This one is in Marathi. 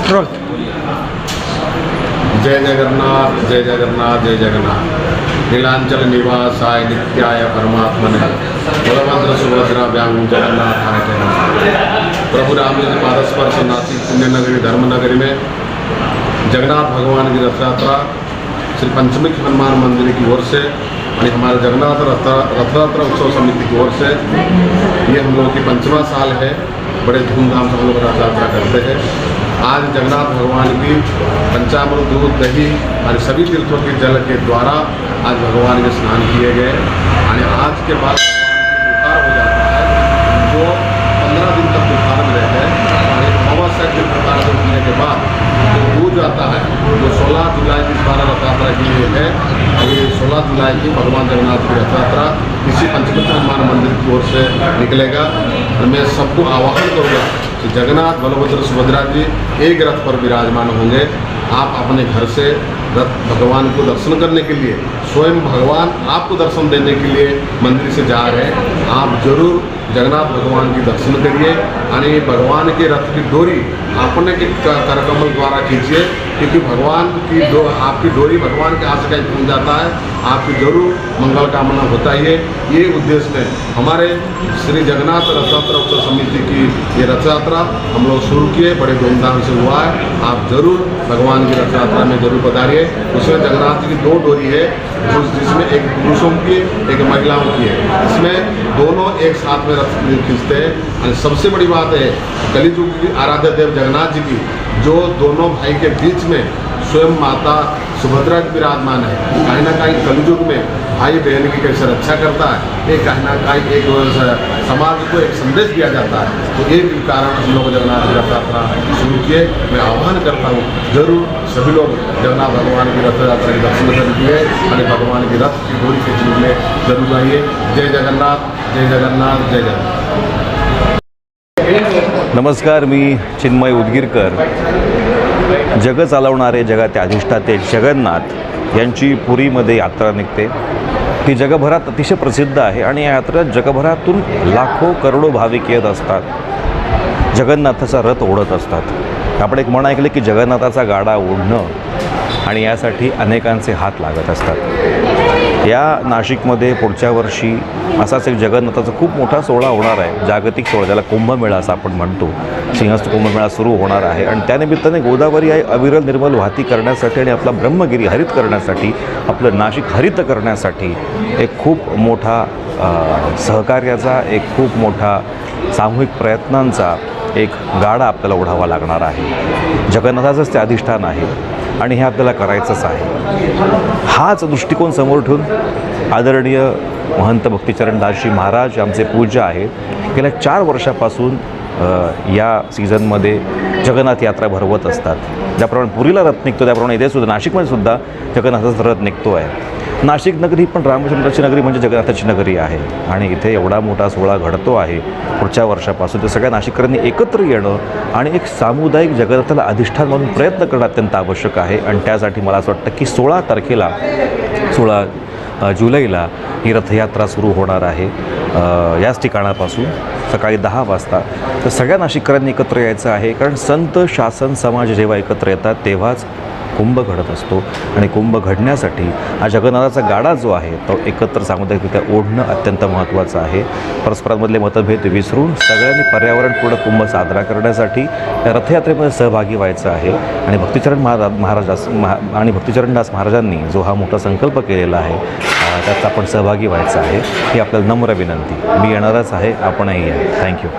जय जगन्नाथ जय जगन्नाथ जय जगन्नाथ। नीलांचल निवासाय नित्याय परमात्मने बलभद्र सुभद्रा व्याम जगन्नाथ। प्रभु राम जी के पादस्पर्श नासिक पुण्यनगरी धर्मनगरी में जगन्नाथ भगवान की रथ यात्रा श्री पंचमुखी हनुमान मंदिर की ओर से और हमारे जगन्नाथ रथयात्रा उत्सव समिति की ओर से ये हम लोगों की 5वां साल है। बड़े धूमधाम से हम लोग रथ यात्रा करते हैं। आज जगन्नाथ भगवान की पंचामृत दूध दही और सभी तीर्थों के जल के द्वारा आज भगवान के स्नान किए गए और आज के बाद भगवान की बुखार हो जाता है जो 15 दिन तक बुखार में रहते हैं और एक अवश्य के बुखार से उठने के बाद जो दूध आता है जो 16 जुलाई की इस बार रथ यात्रा की है। ये 16 जुलाई की भगवान जगन्नाथ की रथ यात्रा इसी पंचमुखी हनुमान मंदिर की ओर से निकलेगा और मैं सबको आह्वान करूँगा कि जगन्नाथ बलभद्र सुभद्रा जी एक रथ पर विराजमान होंगे। आप अपने घर से रथ भगवान को दर्शन करने के लिए स्वयं भगवान आपको दर्शन देने के लिए मंदिर से जा रहे हैं। आप जरूर जगन्नाथ भगवान की दर्शन करिए यानी भगवान के रथ की डोरी अपने के करकमल द्वारा खींचिए क्योंकि भगवान की आपकी डोरी भगवान के हाथ से कहीं पहुँच जाता है आपकी जरूर मंगल कामना होता ही है। ये उद्देश्य में हमारे श्री जगन्नाथ रथ यात्रा उत्सव समिति की ये रथ यात्रा हम लोग शुरू किए, बड़े धूमधाम से हुआ है। आप जरूर भगवान की रथ यात्रा में जरूर पधारिए। उसमें जगन्नाथ जी की 2 डोरी है जिसमें एक पुरुषों की एक महिलाओं की है। इसमें दोनों एक साथ में रथ खींचते हैं और सबसे बड़ी बात है कलिजुग की आराध्य देव जगन्नाथ जी की जो दोनों भाई के बीच में स्वयं माता सुभद्रा की विराजमान है। कहीं ना कहीं कलिजुग में भाई बहन की कैसे रक्षा करता है ये कहीं ना कहीं एक समाज को एक संदेश दिया जाता है। तो एक कारण हम लोग जगन्नाथ की रथ यात्रा शुरू किए। मैं आह्वान करता हूँ जरूर सभी लोग जगन्नाथ भगवान की रथ यात्रा के दर्शन करने के लिए और भगवान की रथ की डोरी खींचने के लिए जरूर आइए। जय जगन्नाथ जय जगन्नाथ जय जगन्नाथ। नमस्कार, मी चिन्मय उदगीरकर। जग चालवणारे जगाचे अधिष्ठाते जगन्नाथ यांची पुरीमध्ये यात्रा निघते। ती जगभरात अतिशय प्रसिद्ध आहे आणि या यात्रेत जगभरातून लाखो करोडो भाविक येत असतात, जगन्नाथाचा रथ ओढत असतात। आपण एक म्हण ऐकले की जगन्नाथाचा गाडा ओढणं आणि यासाठी अनेकांचे हात लागत असतात। या नाशिकमध्ये पुढच्या वर्षी असाच एक जगन्नाथाचा खूप मोठा सोहळा होणार आहे, जागतिक सोहळा ज्याला कुंभमेळा असं आपण म्हणतो। सिंहस्थ कुंभमेळा सुरू होणार आहे आणि त्यानिमित्ताने गोदावरी आई अविरल निर्मल वाहती करण्यासाठी आणि आपला ब्रह्मगिरी हरित करण्यासाठी, आपलं नाशिक हरित करण्यासाठी एक खूप मोठा सहकार्याचा, एक खूप मोठा सामूहिक प्रयत्नांचा एक गाडा आपल्याला ओढावा लागणार आहे। जगन्नाथाचंच ते अधिष्ठान आहे आणि हे आपल्याला करायचंच आहे। हाच दृष्टिकोन समोर ठेवून आदरणीय महंत भक्तिचरणदासजी महाराज आमचे पूज्य आहेत, गेल्या 4 वर्षापासून या सीझनमध्ये जगन्नाथ यात्रा भरवत असतात। ज्याप्रमाणे पुरीला रथ निघतो त्याप्रमाणे इथे सुद्धा नाशिकमध्ये सुद्धा जगन्नाथाचा रथ निघतो आहे। नाशिक नगरी पण रामचंद्राची नगरी म्हणजे जगन्नाथाची नगरी आहे आणि इथे एवढा मोठा सोहळा घडतो आहे पुढच्या वर्षापासून। ते सगळ्या नाशिककरांनी एकत्र येणं आणि एक सामुदायिक जगन्नाथाला अधिष्ठान म्हणून प्रयत्न करणं अत्यंत आवश्यक आहे आणि त्यासाठी मला असं वाटतं की 16 तारखेला 16 जुलैला ही रथयात्रा सुरू होणार आहे याच ठिकाणापासून सकाळी 10 वाजता। तर सगळ्या नाशिककरांनी एकत्र यायचं आहे कारण संत शासन समाज जेव्हा एकत्र येतात तेव्हाच कुंभ घडत असतो आणि कुंभ घडण्यासाठी हा जगन्नाथाचा गाडा जो आहे तो एकत्र सामुदायिकरित्या ओढणं अत्यंत महत्त्वाचं आहे। परस्परांमधले मतभेद विसरून सगळ्यांनी पर्यावरणपूर्ण कुंभ साजरा करण्यासाठी या रथयात्रेमध्ये सहभागी व्हायचं आहे आणि भक्तिचरणदास महाराजांनी जो हा मोठा संकल्प केलेला आहे त्यात आपण सहभागी व्हायचं आहे ही आपल्याला नम्र विनंती। मी येणारच आहे, आपणही या। थँक्यू।